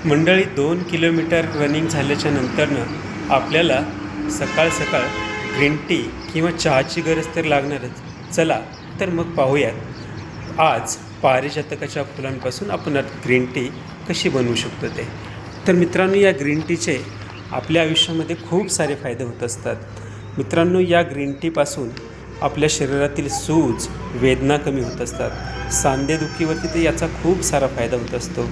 मंडळी 2 kilometre running झाल्याच्या नंतरनं आपल्याला सकाळ सकाळ ग्रीन टी किंवा चहाची गरज तर लागणारच. चला तर मग पाहूयात आज पारिजातकाच्या फुलांपासून आपण ग्रीन टी कशी बनवू शकतो ते. तर मित्रांनो, या ग्रीन टीचे आपल्या आयुष्यामध्ये खूप सारे फायदे होत असतात. मित्रांनो, या ग्रीन टीपासून आपल्या शरीरातील सूज वेदना कमी होत असतात. सांधेदुखीवरती तर याचा खूप सारा फायदा होत असतो.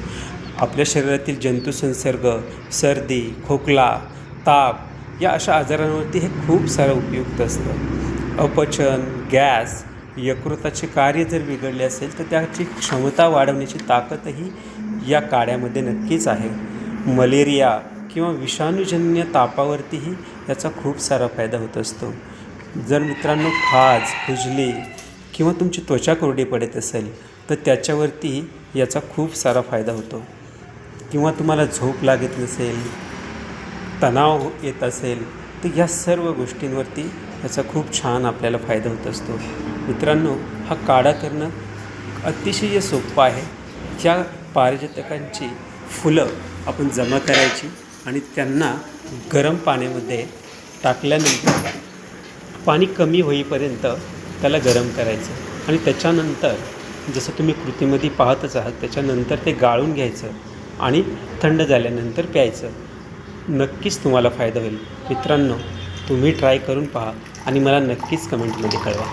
आपल्या शरीरातील जंतुसंसर्ग, सर्दी, खोकला, ताप या अशा आजारांवरती हे खूप सारं उपयुक्त असतं. अपचन, गॅस, यकृताचे कार्य जर बिघडले असेल तर त्याची क्षमता वाढवण्याची ताकदही या काढ्यामध्ये नक्कीच आहे. मलेरिया किंवा विषाणूजन्य तापावरतीही याचा खूप सारा फायदा होत असतो. जर मित्रांनो खाज, खुजली किंवा तुमची त्वचा कोरडी पडत असेल तर त्याच्यावरती याचा खूप सारा फायदा होतो. किंवा तुम्हाला झोप लागत नसेल, तणाव येत असेल तर या सर्व गोष्टींवरती याचा खूप छान आपल्याला फायदा होत असतो. मित्रांनो, हा काढा करणं अतिशय सोपं आहे. ज्या पारिजातकांची फुलं आपण जमा करायची आणि त्यांना गरम पाण्यामध्ये टाकल्यानंतर पाणी कमी होईपर्यंत त्याला गरम करायचं आणि त्याच्यानंतर जसं तुम्ही कृतीमध्ये पाहतच आहात त्याच्यानंतर ते गाळून घ्यायचं आणि थंड झाल्यानंतर प्यायचं. नक्कीच तुम्हाला फायदा होईल. मित्रांनो, तुम्ही ट्राय करून पहा आणि मला नक्कीच कमेंटमध्ये कळवा.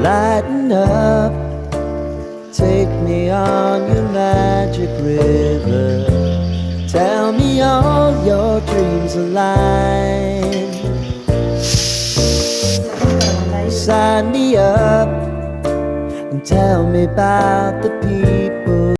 Lighten up, take me on your magic river. Tell me all your dreams align. Sign me up and tell me about the people.